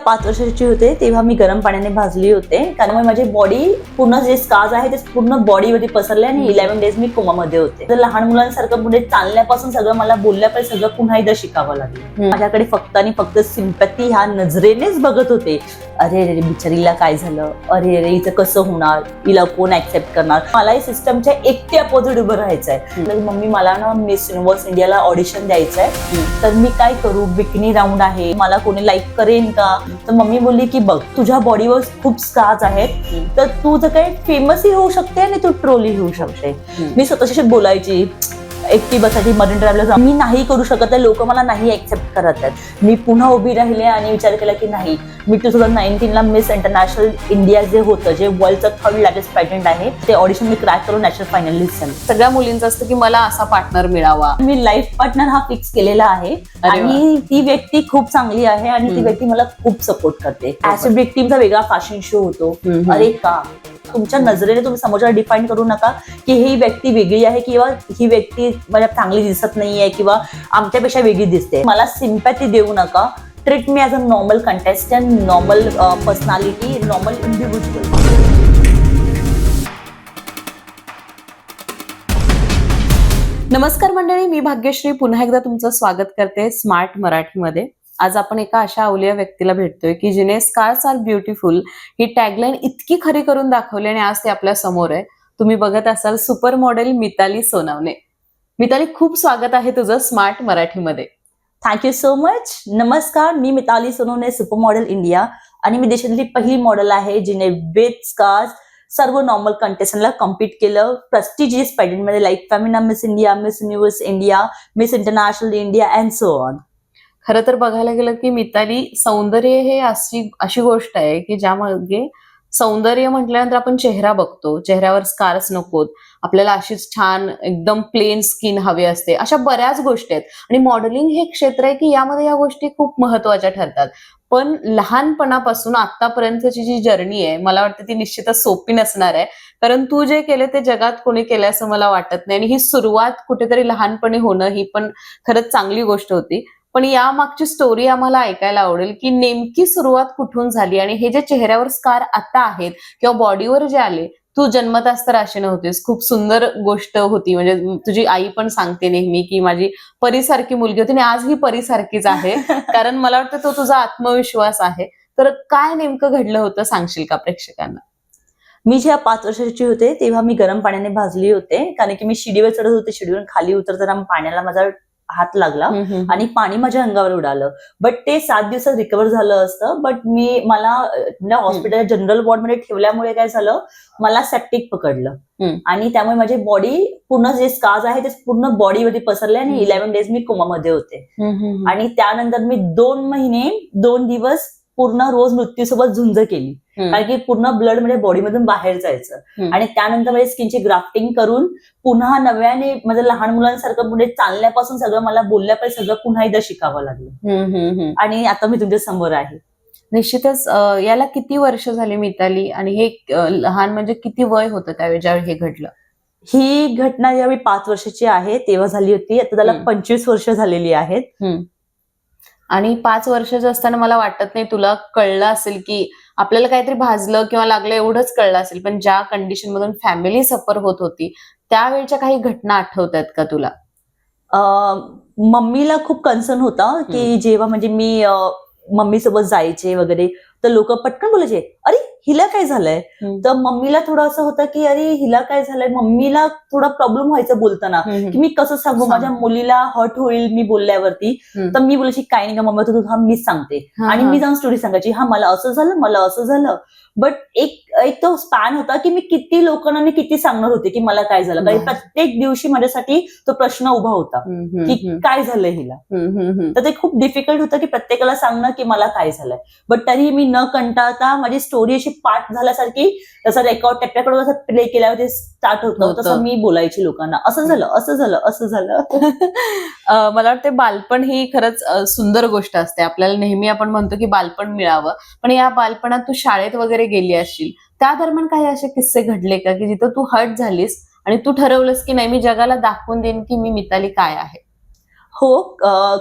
जेव्हा 5 वर्षाची होते तेव्हा मी गरम पाण्याने भाजली होते, कारण माझी बॉडी पूर्ण जे स्कार्स आहे ते पूर्ण बॉडीमध्ये पसरले आणि 11 डेज मी कोमामध्ये होते. तर लहान मुलांसारखं पुढे चालण्यापासून सगळं मला बोलल्यापर्यंत सगळं पुन्हा एकदा शिकावं लागलं. माझ्याकडे फक्त आणि फक्त सिम्पॅथी ह्या नजरेनेच बघत होते. अरे रे बिचारीला काय झालं, अरे रे हिचं कसं होणार, हिला कोण ऍक्सेप्ट करणार. मला सिस्टमच्या एकटे अपोजिट उभं राहायचंय. मम्मी मला ना मिस युनिव्हर्स इंडियाला ऑडिशन द्यायचंय, तर मी काय करू, बिकनी राऊंड आहे, मला कोणी लाईक करेन का. तर मम्मी बोलली की बघ तुझ्या बॉडीवर खूप स्कार्स आहेत, तर तू जर काही फेमसही होऊ शकते आणि तू ट्रोलही होऊ शकते. मी स्वतःशी बोलायची, एकटी बसायची मरीन ड्राईव्हला, मी नाही करू शकत आहे, लोक मला नाही ऍक्सेप्ट करत आहेत. मी पुन्हा उभी राहिले आणि विचार केला की नाही, मी 2019 ला मिस इंटरनॅशनल इंडिया जे होतं, जे वर्ल्डचं 3rd लार्जेस्ट पॅजेंट आहे, ते ऑडिशन मी क्रॅक करून नॅशनल फायनलिस्ट झाले. सगळ्या मुलींचं असतं की मला असा पार्टनर मिळावा. मी लाईफ पार्टनर हा फिक्स केलेला आहे आणि ती व्यक्ती खूप चांगली आहे आणि ती व्यक्ती मला खूप सपोर्ट करते. ऍसिड टीमचा वेगळा फॅशन शो होतो. अरे का तुमच्या नजरेने तुम्ही समोरच्याला डिफाईन करू नका की ही व्यक्ती वेगळी आहे किंवा ही व्यक्ती मला चांगली दिसत नाहीये किंवा आमच्यापेक्षा वेगळी दिसते. मला सिम्पॅथी देऊ नका. Treat me as a normal contestant, normal personality, normal individual. नमस्कार मंडळी, मी भाग्यश्री पुन्हा एकदा तुमचं स्वागत करते स्मार्ट मराठीमध्ये. आज आपण एका अशा अवलिया व्यक्तीला भेटतोय की जिने स्कार्स आर ब्युटिफुल ही टॅगलाईन इतकी खरी करून दाखवली आणि आज ते आपल्या समोर आहे. तुम्ही बघत असाल सुपर मॉडेल मिताली सोनावणे. मिताली, खूप स्वागत आहे तुझं स्मार्ट मराठीमध्ये. Thank you so much. नमस्कार, मी Mitali Sonawane, super model India, आणि मी देशातली पहिली मॉडेल आहे जिने विथ स्कार्स सर्व नॉर्मल कंटेस्टंटला कम्पीट केलं प्रेस्टिजियस पॅजेंटमध्ये, like Femina Miss India, Miss Universe India, Miss International India and so on. खरं तर बघायला गेलं की मिताली, सौंदर्य हे अशी गोष्ट आहे की ज्यामध्ये सौंदर्य म्हटल्यानंतर आपण चेहरा बघतो, चेहऱ्यावर स्कार्स नकोत, आपल्याला अशीच छान एकदम प्लेन स्किन हवी असते, अशा बऱ्याच गोष्टी आहेत. आणि मॉडेलिंग हे क्षेत्र आहे की यामध्ये या गोष्टी खूप महत्वाच्या ठरतात. पण लहानपणापासून आतापर्यंतची जी जर्नी आहे, मला वाटतं ती निश्चितच सोपी नसणार आहे, कारण तू जे केले ते जगात कोणी केलं असं मला वाटत नाही. आणि ही सुरुवात कुठेतरी लहानपणी होणं ही पण खरंच चांगली गोष्ट होती. पण या मागची स्टोरी आम्हाला ऐकायला आवडेल की नेमकी सुरुवात कुठून झाली आणि हे जे चेहऱ्यावर स्कार आता आहेत किंवा बॉडीवर जे आले, तू जन्मताच तर अशी नव्हतीस. खूप सुंदर गोष्ट होती. म्हणजे तुझी आई पण सांगते नेहमी की माझी परीसारखी मुलगी होती आणि आज ही परीसारखीच आहे. कारण मला वाटतं तो तुझा आत्मविश्वास आहे. तर काय नेमकं घडलं होतं सांगशील का प्रेक्षकांना? मी जेव्हा 5 वर्षाची होते तेव्हा मी गरम पाण्याने भाजली होते, कारण की मी शिडीवर चढत होते. शिडीवरून खाली उतरताना पाण्याला माझा हात लागला आणि पाणी माझ्या अंगावर उडालं. बट ते 7 दिवसात रिकव्हर झालं असतं. बट मला हॉस्पिटल जनरल वॉर्डमध्ये ठेवल्यामुळे काय झालं, मला सेप्टिक पकडलं आणि त्यामुळे माझी बॉडी पूर्ण जे स्कार्स आहे ते पूर्ण बॉडीमध्ये पसरले आणि 11 डेज मी कोमामध्ये होते. आणि त्यानंतर मी 2 महिने 2 दिवस पूर्ण रोज मृत्यूसोबत झुंज केली, कारण की पूर्ण ब्लड म्हणजे बॉडीमधून बाहेर जायचं. आणि त्यानंतर माझ्या स्किनची ग्राफ्टिंग करून पुन्हा नव्याने म्हणजे लहान मुलांसारखं पुढे चालण्यापासून सगळं मला बोलल्यापर्यंत सगळं पुन्हा एकदा शिकावं लागलं. आणि आता मी तुमच्या समोर आहे. निश्चितच. याला किती वर्ष झाली मिताली, आणि हे लहान म्हणजे किती वय होतं त्यावेळी ज्यावेळी हे घडलं? ही घटना ज्यावेळी 5 वर्षाची आहे तेव्हा झाली होती. आता त्याला 25 वर्ष झालेली आहेत. आणि 5 वर्षाचं असताना मला वाटत नाही तुला कळलं असेल की आपल्याला काहीतरी भाजलं किंवा लागलं, एवढंच कळलं असेल. पण ज्या कंडिशन मधून फॅमिली सफर होत होती त्यावेळच्या काही घटना आठवत आहेत का तुला? मम्मीला खूप कन्सर्न होता की जेव्हा म्हणजे मी मम्मी सोबत जायचे वगैरे, तर लोक पटकन बोलायचे अरे हिला काय झालंय. तर मम्मीला थोडं असं होतं की अरे हिला काय झालंय. मम्मीला थोडा प्रॉब्लेम व्हायचा बोलताना की मी कसं सांगू, माझ्या मुलीला हर्ट होईल मी बोलल्यावरती. तर मी बोलायची काय नाही का मम्मी, तू हा मीच सांगते. आणि मी जाऊन स्टोरी सांगायची, हा मला असं झालं, मला असं झालं. बट एक तो स्पॅन होता की मी किती लोकांना किती सांगणार होते की मला काय झालं. कारण प्रत्येक दिवशी माझ्यासाठी तो प्रश्न उभा होता की काय झालंय हिला. तर ते खूप डिफिकल्ट होतं की प्रत्येकाला सांगणं की मला काय झालंय. बट तरी मी न कंटाळता माझी स्टोरी अशी पाठ झाल्यासारखी, जसं रेकॉर्ड टेपऱ्याकडून असं प्ले केल्यावर ते स्टार्ट होतं तसं मी बोलायची लोकांना, असं झालं, असं झालं, असं झालं. मला वाटतं बालपण ही खरंच सुंदर गोष्ट असते. आपल्याला नेहमी आपण म्हणतो की बालपण मिळावं, पण या बालपणात तू शाळेत वगैरे गेली असशील, त्या दरम्यान काही असे किस्से घडले का की जिथं तू हर्ट झालीस आणि तू ठरवलंस की नाही, मी जगाला दाखवून देईन की मी मिताली काय आहे? हो,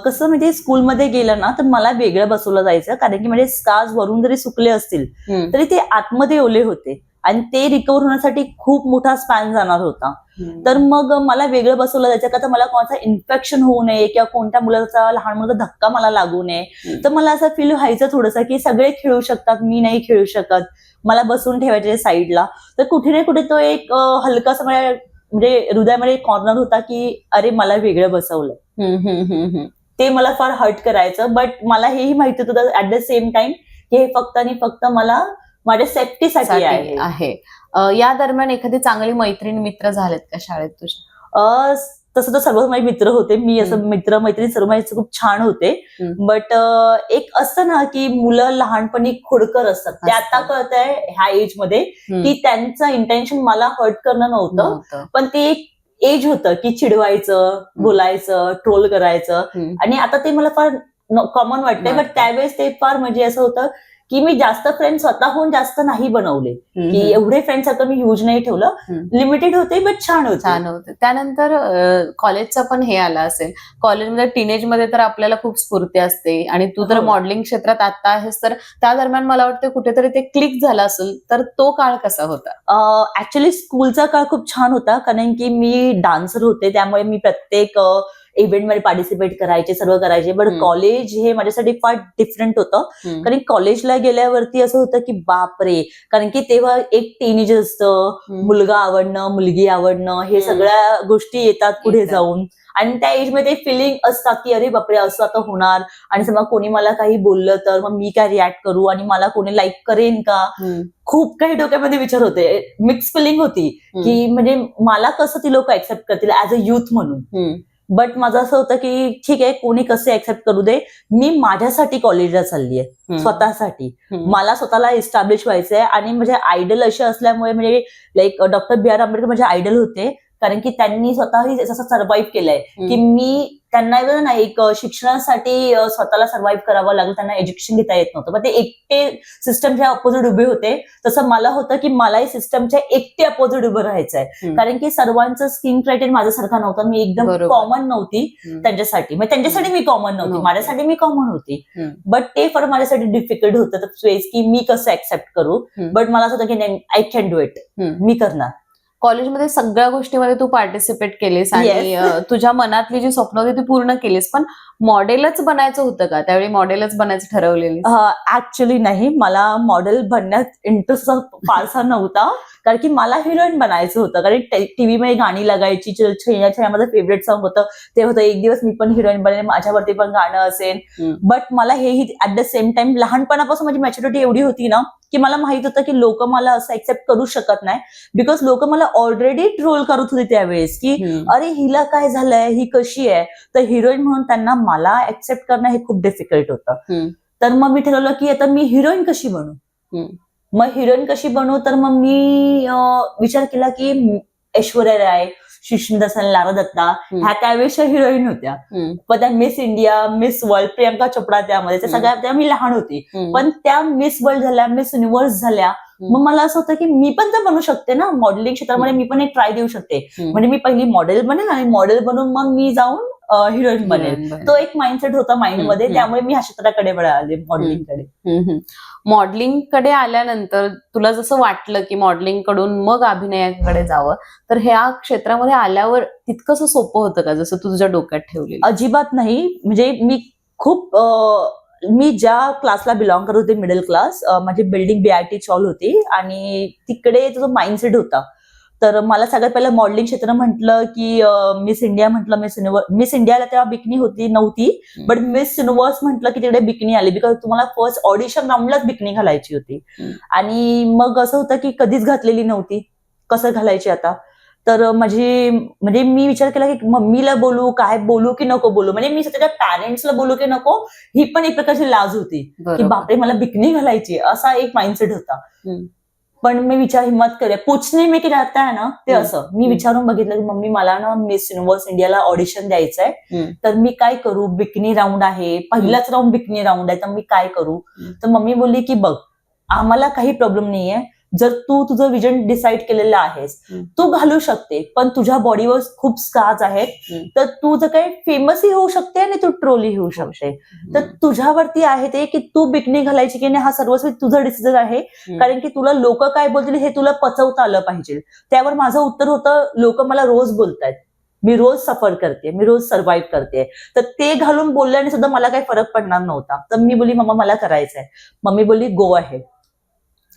कसं म्हणजे स्कूलमध्ये गेलं ना तर मला वेगळं बसवलं जायचं, कारण की म्हणजे स्कार्स वरून जरी सुकले असतील तरी ते आतमध्ये ओले होते आणि ते रिकव्हर होण्यासाठी खूप मोठा स्पॅन जाणार होता. तर मग मला वेगळं बसवलं जायचं का तर मला कोणाचं इन्फेक्शन होऊ नये किंवा कोणत्या मुलाचा लहान मुलाचा धक्का मला लागू नये. तर मला असं फील व्हायचं थोडंसं की सगळे खेळू शकतात, मी नाही खेळू शकत, मला बसून ठेवायचे साईडला. तर कुठे ना कुठे तो एक हलकासा म्हणजे हृदयामध्ये एक कॉर्नर होता की अरे मला वेगळं बसवलंय. ते मला फार हर्ट करायचं, बट मला हेही माहिती होतं ऍट द सेम टाइम की हे फक्त आणि फक्त मला माझ्या सेफ्टीसाठी आहे. या दरम्यान एखादी चांगली मैत्रीण मित्र झालेत का शाळेत तुझ्या? तसं तर सर्व माझे मित्र होते, मी असं मित्र मैत्रिणी सर्व माझे खूप छान होते. बट एक असतं ना की मुलं लहानपणी खोडकर असतात, ते आता कळतंय ह्या एज मध्ये की त्यांचं इंटेन्शन मला हर्ट करणं नव्हतं, पण ते एक एज होतं की चिडवायचं, बोलायचं, ट्रोल करायचं, आणि आता ते मला फार कॉमन वाटतंय. बट त्यावेळेस ते फार म्हणजे असं होतं की मी जास्त फ्रेंड स्वतःहून जास्त नाही बनवले, की एवढे फ्रेंड आता मी ह्यूज नाही ठेवलं, लिमिटेड होते बट छान होते. त्यानंतर कॉलेजचा पण हे आला असेल, कॉलेजमध्ये टीनेज मध्ये तर आपल्याला खूप स्फूर्ती असते आणि तू तर मॉडेलिंग क्षेत्रात आता आहेस, तर त्या दरम्यान मला वाटतं कुठेतरी ते क्लिक झालं असेल, तर तो काळ कसा होता? ऍक्च्युली स्कूलचा काळ खूप छान होता, कारण की मी डान्सर होते, त्यामुळे मी प्रत्येक इव्हेंट मध्ये पार्टिसिपेट करायचे, सर्व करायचे. बट कॉलेज हे माझ्यासाठी फार डिफरंट होतं, कारण कॉलेजला गेल्यावरती असं होतं की बापरे, कारण की तेव्हा एक टीनेज असतं, मुलगा आवडणं, मुलगी आवडणं, हे सगळ्या गोष्टी येतात पुढे जाऊन, आणि त्या एज मध्ये फिलिंग असतात की अरे बापरे असं आता होणार, आणि समजा कोणी मला काही बोललं तर मग मी काय रिॲक्ट करू, आणि मला कोणी लाईक करेन का, खूप काही डोक्यामध्ये विचार होते. मिक्स फिलिंग होती की म्हणजे मला कसं ती लोक ऍक्सेप्ट करतील ऍज अ युथ म्हणून. बट माझं असं होतं की ठीक आहे, कोणी कसे ऍक्सेप्ट करू दे, मी माझ्यासाठी कॉलेजला चालली आहे, स्वतःसाठी मला स्वतःला इस्टॅब्लिश व्हायचंय. आणि म्हणजे आयडल असे असल्यामुळे, म्हणजे लाईक डॉक्टर बी आर आंबेडकर माझे आयडल होते, कारण की त्यांनी स्वतःही असं सर्व्हाइव्ह केलंय की मी त्यांना ना एक शिक्षणासाठी स्वतःला सर्व्हाइव्ह करावं लागलं, त्यांना एज्युकेशन घेता येत नव्हतं, पण ते एकटे सिस्टमच्या अपोजिट उभे होते. तसं मला होतं की मलाही सिस्टमच्या एकटे अपोजिट उभं राहायचंय, कारण की सर्वांचं स्किन क्रायटेरिया माझ्यासारखा नव्हता, मी एकदम कॉमन नव्हती त्यांच्यासाठी, म्हणजे त्यांच्यासाठी मी कॉमन नव्हती, माझ्यासाठी मी कॉमन होती. बट ते फार माझ्यासाठी डिफिकल्ट होतं की मी कसं ऍक्सेप्ट करू. बट मला असं होतं की आय कॅन डू इट, मी करणार. कॉलेजमध्ये सगळ्या गोष्टीमध्ये तू पार्टिसिपेट केलीस आणि तुझ्या मनातली जी स्वप्न होती ती पूर्ण केलीस, पण मॉडेलच बनायचं होतं का त्यावेळी? मॉडेलच बनायचं ठरवलेली? ऍक्च्युली नाही, मला मॉडेल बनण्यात इंटरेस्ट फारसा नव्हता, कारण की मला हिरोईन बनायचं होतं, कारण टीव्ही मध्ये गाणी लागायची, छैया माझं फेवरेट सॉन्ग होतं, ते होतं एक दिवस मी पण हिरोईन बनेन, माझ्यावरती पण गाणं असेल. बट मला हेही ऍट द सेम टाइम लहानपणापासून माझी मॅच्युरिटी एवढी होती ना की मला माहित होतं की लोक मला असं ऍक्सेप्ट करू शकत नाही, बिकॉज लोक मला ऑलरेडी ट्रोल करत होते त्यावेळेस की अरे हिला काय झालंय, ही कशी आहे. तर हिरोईन म्हणून त्यांना मला ऍक्सेप्ट करणं हे खूप डिफिकल्ट होतं. तर मग मी ठरवलं की आता मी हिरोईन कशी बनू. मग हिरोईन कशी बनू, तर मग मी विचार केला की ऐश्वर्या राय, सुष्मिता सेन, लारा दत्ता ह्या त्यावेळेसच्या हिरोईन होत्या. पण त्या miss India, miss world, Priyanka Chopra त्यामध्ये, त्या सगळ्या त्या मी लहान होती, पण त्या मिस वर्ल्ड झाल्या, मिस युनिव्हर्स झाल्या. मग मला असं होतं की मी पण तर बनू शकते ना, मॉडेलिंग क्षेत्रामध्ये मी पण एक ट्राय देऊ शकते. म्हणजे मी पहिली मॉडेल बनेल आणि मॉडेल बनून मग मी जाऊन हिरोईन बनेल. तो एक माइंडसेट होता माइंडमध्ये, त्यामुळे मी ह्या क्षेत्राकडे वळाले, मॉडेलिंगकडे. मॉडेलिंगकडे आल्यानंतर तुला जसं वाटलं की मॉडेलिंग कडून मग अभिनयाकडे जावं, तर ह्या क्षेत्रामध्ये आल्यावर तितकंसं सोपं होतं का जसं तू तुझ्या डोक्यात ठेवलेलं? अजिबात नाही. म्हणजे मी ज्या क्लासला बिलॉंग करत होते, मिडल क्लास, माझी बिल्डिंग बीआयटी चॉल होती, आणि तिकडे जो माइंडसेट होता, तर मला सगळ्यात पहिलं मॉडेलिंग क्षेत्र म्हटलं की मिस इंडिया म्हटलं, मिस इंडियाला तेव्हा बिकनी नव्हती, बट मिस युनिव्हर्स म्हटलं की तिकडे बिकनी आली, बिकॉज तुम्हाला फर्स्ट ऑडिशन राऊंडलाच बिकनी घालायची होती. आणि मग असं होतं की कधीच घातलेली नव्हती, कसं घालायची आता. तर म्हणजे मी विचार केला की मम्मीला बोलू, काय बोलू की नको बोलू, म्हणजे मी स्वतःच्या पॅरेंट्सला बोलू की नको, ही पण एक प्रकारची लाज होती की बापरे मला बिकनी घालायची, असा एक माइंडसेट होता. पण मी हिम्मत करे, पूछने में की जाता है ना, ते असं मी विचारून बघितलं की मम्मी मला ना मिस युनिव्हर्स इंडियाला ऑडिशन द्यायचंय, तर मी काय करू, बिकनी राऊंड आहे, पहिलाच राऊंड बिकनी राऊंड आहे, तर मी काय करू. तर मम्मी बोलली की बघ, आम्हाला काही प्रॉब्लेम नाहीये, जर तू तुझं विजन डिसाईड केलेलं आहेस तू घालू शकते, पण तुझ्या बॉडीवर खूप स्कार्स आहेत तर तू जर काही फेमसही होऊ शकते आणि तू ट्रोलही होऊ शकते. तर तुझ्यावरती आहे ते की तू बिकनी घालायची की नाही, हा सर्वस्वी तुझं डिसिजन आहे. कारण की तुला लोक काय बोलतील हे तुला पचवता आलं पाहिजे. त्यावर माझं उत्तर होतं, लोक मला रोज बोलतायत, मी रोज सफर करते, मी रोज सर्व्हाइव्ह करते, तर ते घालून बोलल्याने सुद्धा मला काही फरक पडणार नव्हता. तर मी बोलली मम्मा मला करायचंय. मम्मी बोलली गो अहेड.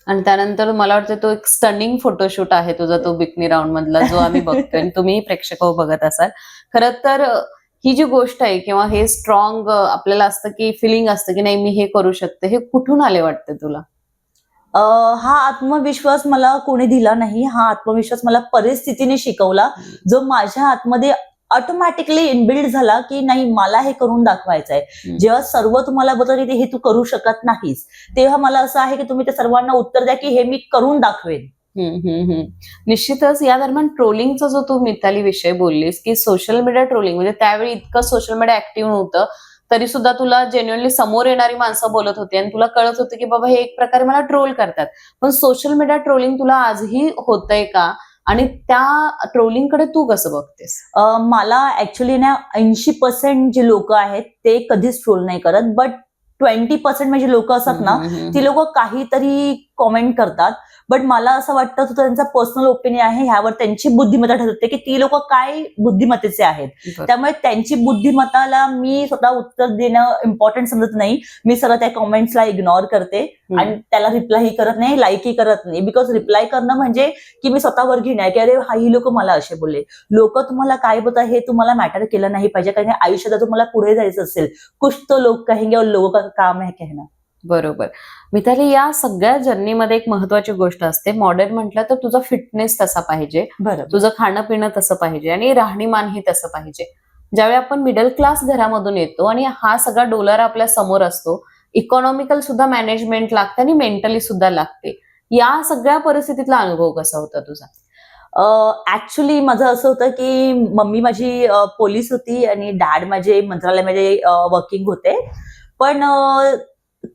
आणि त्यानंतर मला वाटतं तो एक स्टनिंग फोटोशूट आहे तुझा, तो बिकनी राऊंड मधला, जो आम्ही बघतोय आणि तुम्ही प्रेक्षक बघत असाल. खरं तर ही जी गोष्ट आहे किंवा हे स्ट्रॉंग आपल्याला असतं की फिलिंग असतं की नाही मी हे करू शकते, हे कुठून आले वाटते तुला? हा आत्मविश्वास मला कोणी दिला नाही. हा आत्मविश्वास मला परिस्थितीने शिकवला, जो माझ्या आतमध्ये ऑटोमॅटिकली इनबिल्ड झाला की नाही मला हे करून दाखवायचंय. जेव्हा सर्व तुम्हाला बोलतात की हे तू करू शकत नाहीस, तेव्हा मला असं आहे की तुम्ही त्या सर्वांना उत्तर द्या की हे मी करून दाखवेन. निश्चितच या दरम्यान ट्रोलिंगचा जो तू मिताली विषय बोललीस की सोशल मीडिया ट्रोलिंग, म्हणजे त्यावेळी इतकं सोशल मीडिया ऍक्टिव्ह नव्हतं तरी सुद्धा तुला जेन्युअनली समोर येणारी माणसं बोलत होती आणि तुला कळत होतं की बाबा हे एक प्रकारे मला ट्रोल करतात. पण सोशल मीडिया ट्रोलिंग तुला आजही होतंय का, आणि त्या ट्रोलिंगकडे तू कसं बघतेस? मला ऍक्च्युली ना 80% जे लोक आहेत ते कधीच ट्रोल नाही करत, बट 20% म्हणजे लोक असतात ना, ती लोक काहीतरी कॉमेंट करतात. बट मला असं वाटतं त्यांचा पर्सनल ओपिनियन आहे, ह्यावर त्यांची बुद्धिमत्ता ठरते की ती लोक काय बुद्धिमत्तेचे आहेत. त्यामुळे त्यांची बुद्धिमत्ताला मी स्वतः उत्तर देणं इम्पॉर्टंट समजत नाही. मी सरळ त्या कॉमेंट्सला इग्नोर करते आणि त्याला रिप्लायही करत नाही, लाईकही करत नाही. बिकॉज रिप्लाय करणं म्हणजे की मी स्वतःवर घेणार की अरे ही लोक मला असे बोलले. लोक तुम्हाला काय बोलतात हे तुम्हाला मॅटर केलं नाही पाहिजे, कारण आयुष्यात तुम्हाला पुढे जायचं असेल, कुछ तो लोक कहेंगे और लोगों का काम है कहना. बरोबर. मिताली, या सगळ्या जर्नीमध्ये एक महत्वाची गोष्ट असते, मॉडर्न म्हटलं तर तुझा फिटनेस तसा पाहिजे, तुझं खाणं पिणं तसं पाहिजे आणि राहणीमानही तसं पाहिजे. ज्यावेळी आपण मिडल क्लास घरामधून येतो आणि हा सगळा डोलारा आपल्या समोर असतो, इकॉनॉमिकल सुद्धा मॅनेजमेंट लागते आणि मेंटली सुद्धा लागते, या सगळ्या परिस्थितीतला अनुभव कसा होता तुझा? ऍक्च्युली माझं असं होतं की मम्मी माझी पोलीस होती आणि डॅड माझे मंत्रालयामध्ये वर्किंग होते. पण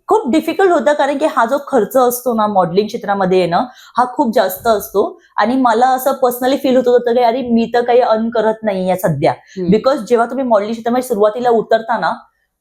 खूप डिफिकल्ट होतं, कारण की हा जो खर्च असतो ना मॉडेलिंग क्षेत्रामध्ये येणं, हा खूप जास्त असतो. आणि मला असं पर्सनली फील होत होतं की अरे मी तर काही अर्न करत नाहीये सध्या. बिकॉज जेव्हा तुम्ही मॉडेलिंग क्षेत्रामध्ये सुरुवातीला उतरता ना,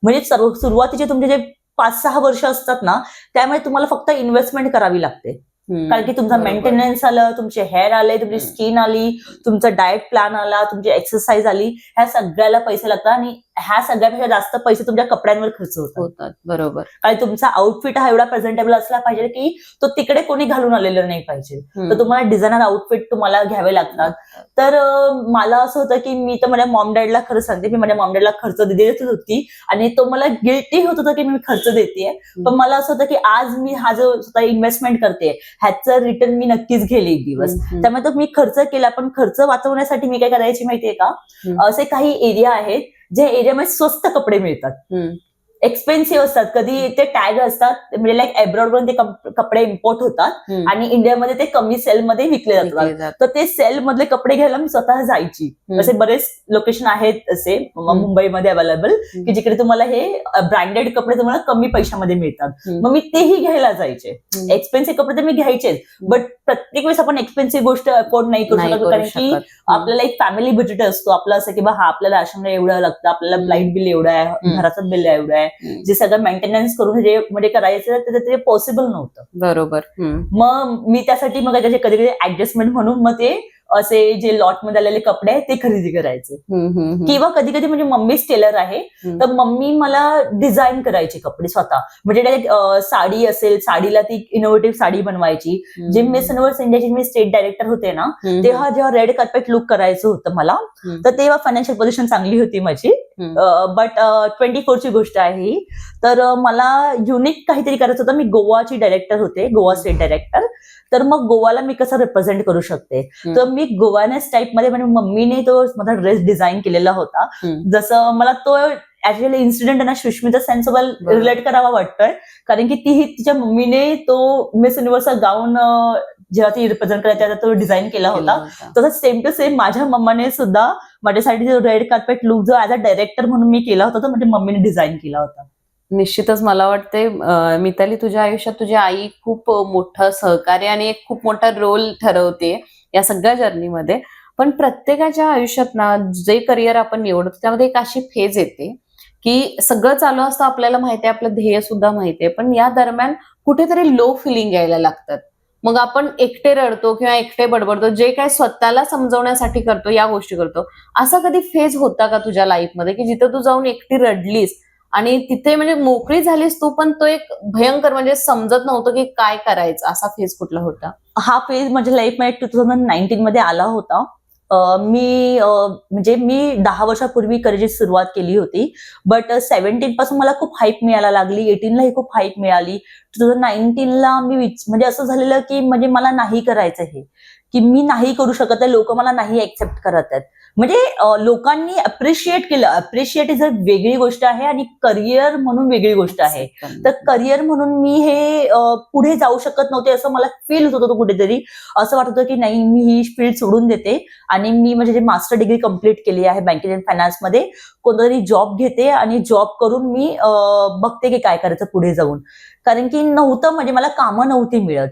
म्हणजे सुरुवातीचे तुमचे जे 5-6 वर्ष असतात ना, त्यामुळे तुम्हाला फक्त इन्व्हेस्टमेंट करावी लागते. कारण की तुमचा मेंटेनन्स आलं, तुमचे हेअर आले, तुमची स्किन आली, तुमचा डाएट प्लॅन आला, तुमची एक्सरसाइज आली, ह्या सगळ्याला पैसे लागतात आणि ह्या सगळ्यापेक्षा जास्त पैसे तुमच्या कपड्यांवर खर्च होतात. बरोबर. आणि तुमचा आउटफिट हा एवढा प्रेझेंटेबल असला पाहिजे की तो तिकडे कोणी घालून आलेलं नाही पाहिजे. तर तुम्हाला डिझायनर आउटफिट तुम्हाला घ्यावे लागतात. तर मला असं होतं की मी तर माझ्या मॉम डॅडला खरं सांगते, मी माझ्या मॉम डॅडला खर्च देत होती आणि तो मला गिल्टी होत होता की मी खर्च देते. पण मला असं होतं की आज मी हा जो स्वतः इन्व्हेस्टमेंट करते ह्याचं रिटर्न मी नक्कीच घेईल एक दिवस. त्यामुळे तो मी खर्च केला, पण खर्च वाचवण्यासाठी मी काय करायची माहितीये का, असे काही एरिया आहेत जे एरियामध्ये स्वस्त कपडे मिळतात, एक्सपेन्सिव्ह असतात, कधी ते टॅग असतात, म्हणजे लाईक अब्रॉड वरून ते कपडे इम्पोर्ट होतात आणि इंडियामध्ये ते कमी सेलमध्ये विकले जातात. तर ते सेल मधले कपडे घ्यायला मी स्वतः जायची. असे बरेच लोकेशन आहेत असे मुंबईमध्ये अवेलेबल की जिकडे तुम्हाला हे ब्रँडेड कपडे तुम्हाला कमी पैशामध्ये मिळतात. मग मी तेही घ्यायला जायचे. एक्सपेन्सिव्ह कपडे तर मी घ्यायचेच, बट प्रत्येक वेळेस आपण एक्सपेन्सिव्ह गोष्ट अफोर्ड नाही करू शकत, कारण की आपल्याला एक फॅमिली बजेट असतो आपलं, असं की हा आपल्याला राशनला एवढं लागतं, आपल्याला लाईट बिल एवढं आहे, घराचं बिल एवढं आहे, जे सगळं मेंटेनन्स करून जे म्हणजे करायचं ते पॉसिबल नव्हतं. बरोबर. मग मी त्यासाठी मग त्याचे कधी कधी ऍडजस्टमेंट म्हणून मग ते असे जे लॉट मध्ये आलेले कपडे आहेत ते खरेदी करायचे. किंवा कधी कधी म्हणजे मम्मीच टेलर आहे, तर मम्मी मला डिझाईन करायची कपडे स्वतः. म्हणजे साडी असेल, साडीला ती इनोव्हेटिव्ह साडी बनवायची. जे मिस युनिव्हर्स इंडियाचे मी स्टेट डायरेक्टर होते ना, तेव्हा जेव्हा रेड कार्पेट लुक करायचं होतं मला, तर तेव्हा फायनान्शियल पोझिशन चांगली होती माझी. बट 24ची गोष्ट आहे ही. तर मला युनिक काहीतरी करायचं होतं. मी गोवाची डायरेक्टर होते, गोवा स्टेट डायरेक्टर. तर मग गोवाला मी कसं रिप्रेझेंट करू शकते, तर मी गोवानेस टाईप मध्ये, म्हणजे मम्मीने तो माझा ड्रेस डिझाईन केलेला होता. जसं मला तो ऍक्च्युअली इन्सिडेंट ना सुष्मिता सेनसोबत रिलेट करावा वाटतोय, कारण की तीही तिच्या मम्मीने तो मिस युनिव्हर्सचा गाऊन जेव्हा ती रिप्रेझेंट करायचा तो डिझाईन केला होता. तसंच सेम टू सेम माझ्या मम्माने सुद्धा माझ्यासाठी जो रेड कार्पेट लुक जो ऍज अ डायरेक्टर म्हणून मी केला होता, तो म्हणजे मम्मीने डिझाईन केला होता. निश्चितच मला वाटते मिताली, तुझ्या आयुष्यात तुझी आई खूप मोठं सहकार्य आणि एक खूप मोठा रोल ठरवते या सगळ्या जर्नीमध्ये. पण प्रत्येकाच्या आयुष्यात ना जे करिअर आपण निवडतो त्यामध्ये एक अशी फेज येते की सगळं चालू असतं, आपल्याला माहिती आहे, आपलं ध्येय सुद्धा माहिती आहे, पण या दरम्यान कुठेतरी लो फिलिंग यायला लागतात. मग आपण एकटे रडतो किंवा एकटे बडबडतो, जे काय स्वतःला समजवण्यासाठी करतो या गोष्टी करतो. असा कधी फेज होता का तुझ्या लाईफमध्ये की जिथं तू जाऊन एकटी रडलीस आणि तिथे म्हणजे मोकळी झालीस तू, पण तो एक भयंकर म्हणजे समजत नव्हतं की काय करायचं, असा फेज कुठला होता? हा फेज माझ्या लाईफमध्ये 2019 मध्ये आला होता. म्हणजे मी 10 वर्षापूर्वी करिअरची सुरुवात केली होती. बट 17 पासून मला खूप हाईप मिळायला लागली, 18लाही खूप हाईप मिळाली. 2019ला म्हणजे असं झालेलं की म्हणजे मला नाही करायचं हे, की मी नाही करू शकत आहे, लोक मला नाही एक्सेप्ट करत आहेत. म्हणजे लोकांनी अप्रिशिएट केलं. अप्रिशिएट इज अ वेगळी गोष्ट आहे आणि करिअर म्हणून वेगळी गोष्ट आहे. तर करिअर म्हणून मी हे पुढे जाऊ शकत नव्हते असं मला फील होत होतं कुठेतरी. असं वाटत होतं की नाही, मी ही फील्ड सोडून देते आणि मी म्हणजे जे मास्टर डिग्री कंप्लीट केली आहे बँकिंग अँड फायनान्समध्ये, कोणतरी जॉब घेते आणि जॉब करून मी बघते की काय करायचं पुढे जाऊन. कारण की नव्हतं, म्हणजे मला कामं नव्हती मिळत.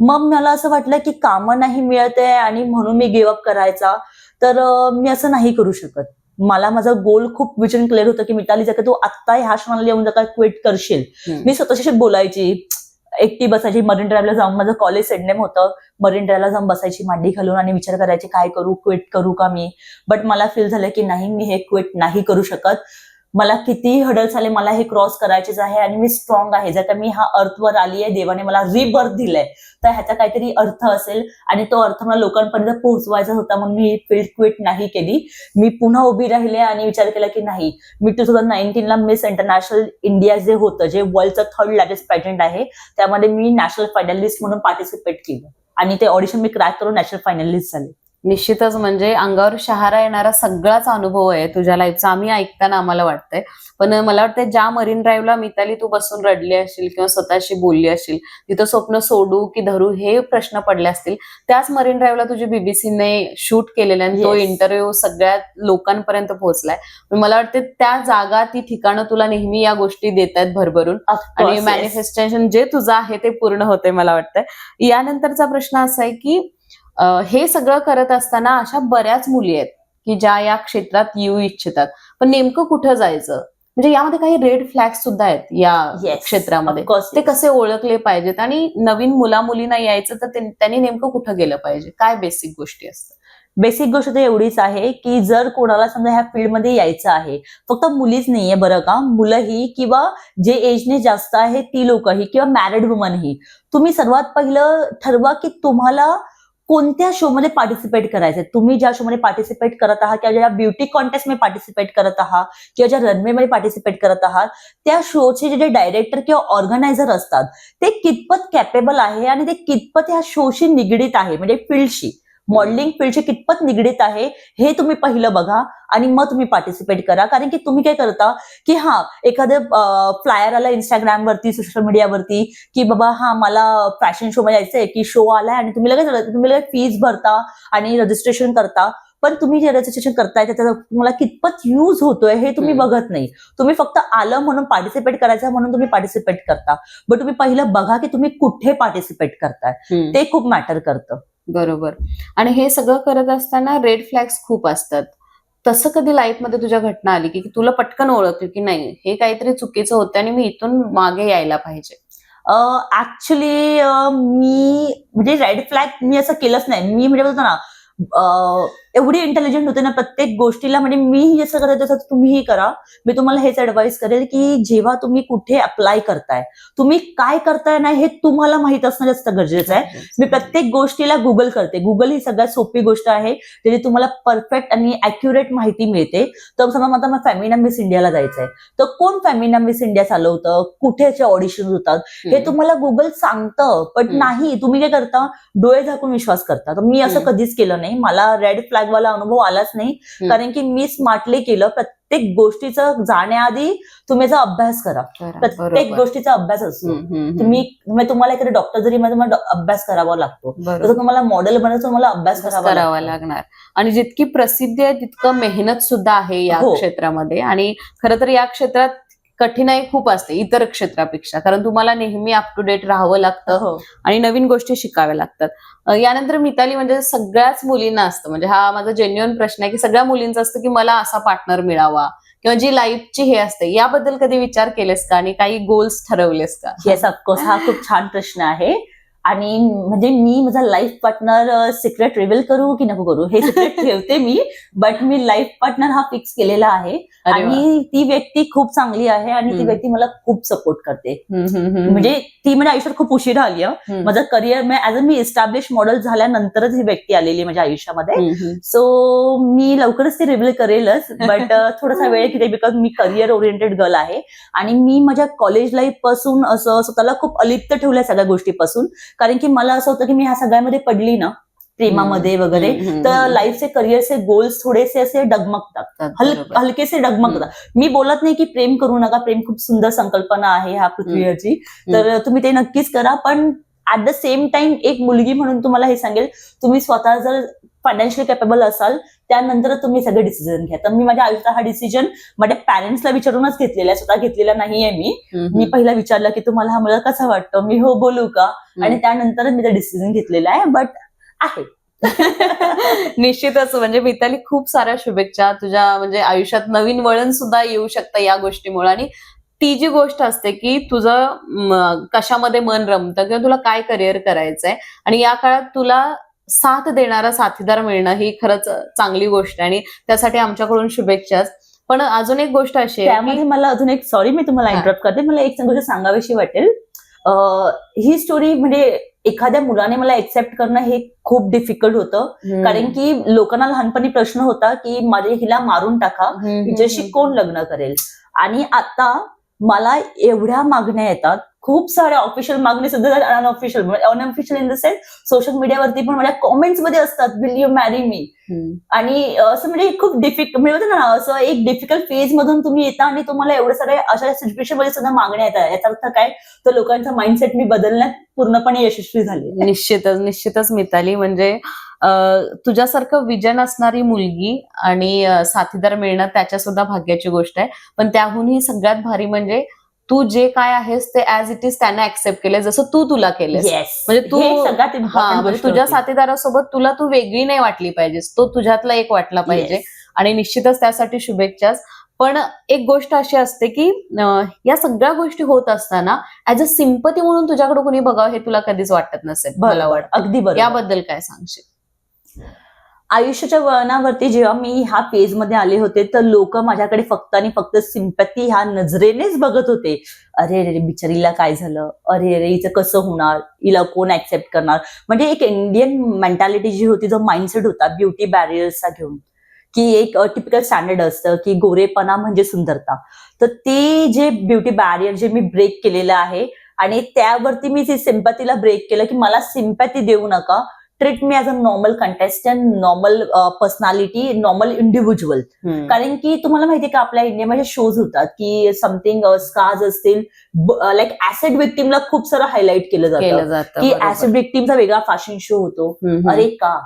मग मला असं वाटलं की कामं नाही मिळत आहे आणि म्हणून मी गिव्हअप करायचा. तर मी असं नाही करू शकत. मला माझं गोल खूप विजन क्लिअर होतं की मिताली, जर का तू आत्ता ह्या क्षणाला येऊन जर का क्विट करशील. मी स्वतःशी बोलायची, एकटी बसायची मरीन ड्राईव्हला जाऊन, माझं कॉलेज सेंडनेम होतं, मरीन ड्राईव्हला जाऊन बसायची मांडी घालून आणि विचार करायचे काय करू, क्विट करू का मी. बट मला फील झालं की नाही, मी हे क्विट नाही करू शकत. मला कितीही हडल्स आले, मला हे क्रॉस करायचेच आहे आणि मी स्ट्रॉंग आहे. जर का मी हा अर्थवर आली आहे, देवाने मला रिबर्थ दिलंय, तर ह्याचा काहीतरी अर्थ असेल आणि तो अर्थ मला लोकांपर्यंत पोहोचवायचा होता. म्हणून मी ही फील्ड क्विट नाही केली. मी पुन्हा उभी राहिले आणि विचार केला की नाही, मी 2019ला मिस इंटरनॅशनल इंडिया जे होतं, जे वर्ल्डचं 3rd लार्जेस्ट पॅजेंट आहे, त्यामध्ये मी नॅशनल फायनलिस्ट म्हणून पार्टिसिपेट केलं आणि ते ऑडिशन मी क्रॅक करून नॅशनल फायनलिस्ट झाले. निश्चितच म्हणजे अंगावर शहारा येणारा सगळाच अनुभव आहे तुझ्या लाईफचा, आम्ही ऐकताना आम्हाला वाटतंय. पण मला वाटतं ज्या मरीन ड्राईव्हला मिताली तू बसून रडली असशील किंवा स्वतःशी बोलली असशील, तिथं स्वप्न सोडू की धरू हे प्रश्न पडले असतील, त्याच मरीन ड्राईव्हला तुझी बीबीसीने शूट केलेला आणि तो इंटरव्ह्यू सगळ्या लोकांपर्यंत पोहोचलाय. मला वाटतं त्या जागा, ती ठिकाणं तुला नेहमी या गोष्टी देत आहेत भरभरून आणि मॅनिफेस्टेशन जे तुझं आहे ते पूर्ण होते मला वाटतं. यानंतरचा प्रश्न असा आहे की हे सगळं करत असताना अशा बऱ्याच मुली आहेत की ज्या या क्षेत्रात येऊ इच्छितात, पण नेमकं कुठं जायचं, म्हणजे यामध्ये काही रेड फ्लॅग्स सुद्धा आहेत या क्षेत्रामध्ये. ते कसे ओळखले पाहिजेत आणि नवीन मुला मुलींना यायचं तर त्यांनी नेमकं कुठं गेलं पाहिजे, काय बेसिक गोष्टी असतात? बेसिक गोष्ट तर एवढीच आहे की जर कोणाला समजा ह्या फील्डमध्ये यायचं आहे, फक्त मुलीच नाहीये बरं का, मुलंही किंवा जे एजने जास्त आहे ती लोकही किंवा मॅरिड वुमनही, तुम्ही सर्वात पहिलं ठरवा की तुम्हाला कोणत्या शो मध्ये पार्टिसिपेट करायचंय. तुम्ही ज्या शो मध्ये पार्टिसिपेट करत आहात किंवा ज्या ब्युटी कॉन्टेस्ट मध्ये पार्टिसिपेट करत आहात किंवा ज्या रनवे मध्ये पार्टिसिपेट करत आहात, त्या शोचे जे डायरेक्टर किंवा ऑर्गनायझर असतात ते कितपत कॅपेबल आहे आणि ते कितपत ह्या शोशी निगडीत आहे, म्हणजे फील्डशी, मॉडेलिंग फील्डशी कितपत निगडीत आहे हे तुम्ही पहिलं बघा आणि मग तुम्ही पार्टिसिपेट करा. कारण की तुम्ही काय करता की एखादं फ्लायर आला इंस्टाग्रामवरती, सोशल मीडियावरती की बाबा मला फॅशन शो मध्ये यायचंय, की शो आलाय आणि तुम्ही लगेच फीज भरता आणि रजिस्ट्रेशन करता. पण तुम्ही जे रजिस्ट्रेशन करताय त्याचा तुम्हाला कितपत युज होतोय हे तुम्ही बघत नाही. तुम्ही फक्त आलं म्हणून पार्टिसिपेट करायचं म्हणून तुम्ही पार्टिसिपेट करता. बट तुम्ही पहिलं बघा की तुम्ही कुठे पार्टिसिपेट करताय, ते खूप मॅटर करतं. बरोबर. आणि हे सगळं करत असताना रेड फ्लॅग्स खूप असतात. तसं कधी लाईफमध्ये तुझ्या घटना आली की तुला पटकन ओळखली की नाही, हे काहीतरी चुकीचं होतं आणि मी इथून मागे यायला पाहिजे? ऍक्च्युली मी म्हणजे रेड फ्लॅग मी असं केलंच नाही. मी म्हणजे बोलतो ना, एवढी इंटेलिजंट होते ना प्रत्येक गोष्टीला, म्हणजे मीही जसं करते तसं तुम्हीही करा. मी तुम्हाला हेच ऍडवाइस करेल की जेव्हा तुम्ही कुठे अप्लाय करताय, तुम्ही काय करताय ना हे तुम्हाला माहित असणं जास्त गरजेचं आहे. मी प्रत्येक गोष्टीला गुगल करते. गुगल ही सगळ्यात सोपी गोष्ट आहे ज्याची तुम्हाला परफेक्ट आणि अॅक्युरेट माहिती मिळते. तर समजा मला फॅमिना मिस इंडियाला जायचंय, तर कोण फॅमिना मिस इंडिया चालवतं, कुठेचे ऑडिशन होतात, हे तुम्हाला गुगल सांगतं. पण नाही, तुम्ही काय करता, डोळे झाकून विश्वास करता. तर मी असं कधीच केलं नाही. मला रेड फ्लॅग वाला अनुभव आलाच नाही, कारण की मी स्मार्टली केलं. प्रत्येक गोष्टीचं जाण्याआधी तुम्ही याचा अभ्यास करा. प्रत्येक गोष्टीचा अभ्यास असतो. तुम्हाला एखादा डॉक्टर जरी तुम्हाला अभ्यास करावा लागतो, तर तुम्हाला मॉडेल बनायचं तुम्हाला अभ्यास करावा लागणार. आणि जितकी प्रसिद्धी आहे तितकं मेहनत सुद्धा आहे या क्षेत्रामध्ये. आणि खरं तर या क्षेत्रात कठीणाई खूप असते इतर क्षेत्रापेक्षा, कारण तुम्हाला नेहमी अप टू डेट राहावं लागतं हो. आणि नवीन गोष्टी शिकाव्या लागतात. यानंतर मिताली, म्हणजे सगळ्याच मुलींना असतं, म्हणजे हा माझा जेन्युइन प्रश्न आहे की सगळ्या मुलींचं असतं की मला असा पार्टनर मिळावा, किंवा जी लाईफची हे असते, याबद्दल कधी विचार केलेस का आणि काही गोल्स ठरवलेस का? येस, ऑफकोर्स, हा खूप छान प्रश्न आहे. आणि म्हणजे मी माझा लाईफ पार्टनर सिक्रेट रिव्हील करू की नको करू हे सिक्रेट ठेवते मी, बट मी लाईफ पार्टनर हा फिक्स केलेला आहे. अरे वा. आणि ती व्यक्ती खूप चांगली आहे आणि ती हम्म. व्यक्ती मला खूप सपोर्ट करते. म्हणजे म्हणजे ती माझ्या आयुष्यात खूप उशीर आली आहे. माझं career as a me establish model झाल्यानंतरच ही व्यक्ती आलेली माझ्या आयुष्यामध्ये. सो मी लवकरच ती रिव्हील करेलच, बट थोडासा वेळ घेते because me career oriented girl आहे. आणि मी माझ्या कॉलेज लाईफ पासून असं स्वतःला खूप अलिप्त ठेवलंय सगळ्या गोष्टीपासून, कारण की मला असं होतं की मी ह्या सगळ्यामध्ये पडली ना, प्रेमामध्ये वगैरे, तर लाईफचे करिअरचे गोल्स थोडेसे असे डगमगतात, हलकेसे डगमगतात. मी बोलत नाही की प्रेम करू नका, प्रेम खूप सुंदर संकल्पना आहे ह्या पृथ्वीवरची, तर तुम्ही ते नक्कीच करा. पण ऍट द सेम टाइम एक मुलगी म्हणून तुम्हाला हे सांगेल, तुम्ही स्वतः जर फायनान्शियली कॅपेबल असाल त्यानंतर तुम्ही सगळे डिसिजन घ्या. तर मी माझ्या आयुष्यात हा डिसिजन माझ्या पॅरेंट्सला विचारूनच घेतलेला आहे, स्वतः घेतलेला नाहीये मी पहिला विचारलं की तुम्हाला हा मुलगा कसा वाटतो, मी हो बोलू का, आणि त्यानंतरच मी ते डिसिजन घेतलेला आहे. बट आहे निश्चितच. म्हणजे मिताली, खूप साऱ्या शुभेच्छा. तुझ्या म्हणजे आयुष्यात नवीन वळण सुद्धा येऊ शकतं या गोष्टीमुळे. आणि ती जी गोष्ट असते की तुझं कशामध्ये मन रमतं किंवा तुला काय करिअर करायचंय आणि या काळात तुला साथ देणारा साथीदार मिळणं ही खरंच चांगली गोष्ट आहे आणि त्यासाठी आमच्याकडून शुभेच्छाच. पण अजून एक गोष्ट अशी आहे त्यामध्ये मला अजून एक, सॉरी मी तुम्हाला इंटरप्ट करते, मला एक गोष्ट सांगावीशी वाटेल. ही स्टोरी म्हणजे एखाद्या मुलाने मला एक्सेप्ट करणं हे खूप डिफिकल्ट होतं, कारण की लोकांना लहानपणी प्रश्न होता की माझे हिला मारून टाका, हिच्याशी कोण लग्न करेल. आणि आता मला एवढ्या मागण्या येतात, खूप साऱ्या ऑफिशियल मागणी सुद्धा, unofficial in the sense social मीडियावरती पण माझ्या कॉमेंट्स मध्ये असतात, विल यू मॅरी मी. आणि असं म्हणजे खूप डिफिकल्ट म्हणजे ना, असं एक डिफिकल्ट फेज मधून तुम्ही येता आणि तुम्हाला एवढ्या साऱ्या अशा सिच्युएशन मध्ये सुद्धा मागण्या येतात. याचा अर्थ काय, तर लोकांचा माइंडसेट मी बदलण्यात पूर्णपणे यशस्वी झाली. निश्चितच मिताली. म्हणजे तुझ्यासारखं विजन असणारी मुलगी आणि साथीदार मिळणं त्याच्या सुद्धा भाग्याची गोष्ट आहे. पण त्याहूनही सगळ्यात भारी म्हणजे तू जे काय आहेस ते ऍज इट इज त्यांना ऍक्सेप्ट केलंय, जसं तू तुला केलंस. म्हणजे तू म्हणजे तुझ्या साथीदारासोबत तुला तू वेगळी नाही वाटली पाहिजेस, तो तुझ्यातला एक वाटला पाहिजे. आणि निश्चितच त्यासाठी शुभेच्छाच. पण एक गोष्ट अशी असते की या सगळ्या गोष्टी होत असताना ऍज अ सिंपती म्हणून तुझ्याकडे कोणी बघावं हे तुला कधीच वाटत नसेल, मला वाटतं. अगदी बरोबर. याबद्दल काय सांगशील? आयुष्याच्या वळणावरती जेव्हा मी ह्या फेज मध्ये आले होते, तर लोक माझ्याकडे फक्त आणि फक्त सिंपॅथी ह्या नजरेनेच बघत होते. अरे रे बिचारीला काय झालं, अरे रे हिचं कसं होणार, हिला कोण ऍक्सेप्ट करणार. म्हणजे एक इंडियन मेंटॅलिटी जी होती, जो माइंडसेट होता ब्युटी बॅरियर्सचा घेऊन, की एक टिपिकल स्टँडर्ड असतं की गोरेपणा म्हणजे सुंदरता. तर ते जे ब्युटी बॅरियर जे मी ब्रेक केलेलं आहे, आणि त्यावरती मी सिंपॅथीला ब्रेक केलं की मला सिंपॅथी देऊ नका, treat me as a normal contestant, normal personality, normal individual. कारण की तुम्हाला माहितीये का, आपल्या इंडियामध्ये शोज होतात की समथिंग स्कार्स असतील, लाईक ऍसिड विक्टीमला खूप सारं हायलाइट केलं जातं की ऍसिड विक्टीमचा वेगळा फॅशन शो होतो. अरे का,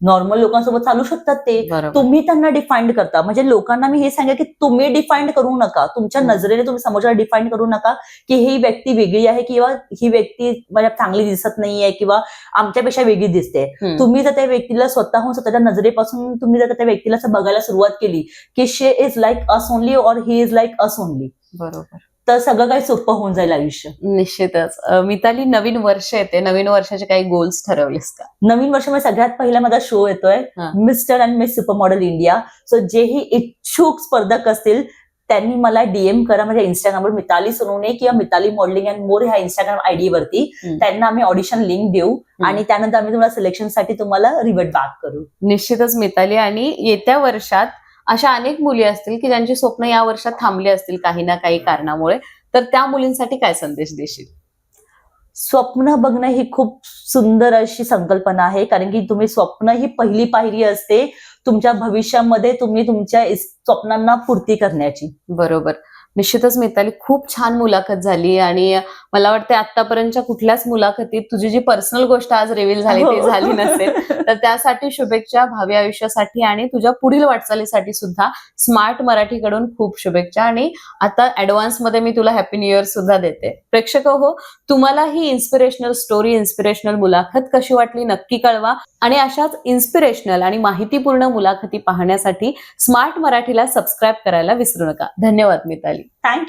नॉर्मल लोकांसोबत चालू शकतात ते, तुम्ही त्यांना डिफाईन करता. म्हणजे लोकांना मी हे सांगेल की तुम्ही डिफाईन करू नका, तुमच्या नजरेने तुम्ही समोरच्याला डिफाईन करू नका की ही व्यक्ती वेगळी आहे किंवा ही व्यक्ती मला चांगली दिसत नाहीये किंवा आमच्यापेक्षा वेगळी दिसते. तुम्ही जर त्या व्यक्तीला स्वतःहून स्वतःच्या नजरेपासून तुम्ही जर त्या व्यक्तीला असं बघायला सुरुवात केली की शी इज लाईक अस ओनली और he is like us only, बरोबर, तर सगळं काही सोपं होऊन जाईल आयुष्य. निश्चितच. मिताली, नवीन वर्ष येते, नवीन वर्षाचे काही गोल्स ठरवलेस का? नवीन वर्षामध्ये सगळ्यात पहिला माझा शो येतोय, mister and miss super model India. So जेही इच्छुक स्पर्धक असतील त्यांनी मला डीएम करा माझ्या इंस्टाग्रामवर, मिताली सोनवणे किंवा मिताली मॉडेलिंग अँड मोर ह्या इंस्टाग्राम आयडी वरती. त्यांना आम्ही ऑडिशन लिंक देऊ आणि त्यानंतर आम्ही तुम्हाला सिलेक्शनसाठी तुम्हाला रिव्हर्ट बॅक करू. निश्चितच मिताली. आणि येत्या वर्षात अशा अनेक मुली असतील की ज्यांची स्वप्न या वर्षात थांबली असतील काही ना काही कारणामुळे, तर त्या मुलींसाठी काय संदेश देशील? स्वप्न बघणं ही खूप सुंदर अशी संकल्पना आहे, कारण की तुम्ही स्वप्न ही पहिली पायरी असते तुमच्या भविष्यामध्ये तुम्ही तुमच्या स्वप्नांना पूर्ती करण्याची. बरोबर. निश्चितच मिताली, खूप छान मुलाखत झाली आणि मला वाटते आतापर्यंतच्या कुठल्याच मुलाखतीत तुझी जी पर्सनल गोष्ट आज रिव्हील झाली ती हो. झाली नसेल. तर त्यासाठी शुभेच्छा, भावी आयुष्यासाठी आणि तुझ्या पुढील वाटचालीसाठी सुद्धा स्मार्ट मराठीकडून खूप शुभेच्छा. आणि आता ऍडव्हान्स मध्ये मी तुला हॅपी न्यू इयर सुद्धा देते. प्रेक्षक हो, तुम्हाला ही इन्स्पिरेशनल स्टोरी, इन्स्पिरेशनल मुलाखत कशी वाटली नक्की कळवा. आणि अशाच इन्स्पिरेशनल आणि माहितीपूर्ण मुलाखती पाहण्यासाठी स्मार्ट मराठीला सबस्क्राईब करायला विसरू नका. धन्यवाद मिताली. थँक्यू.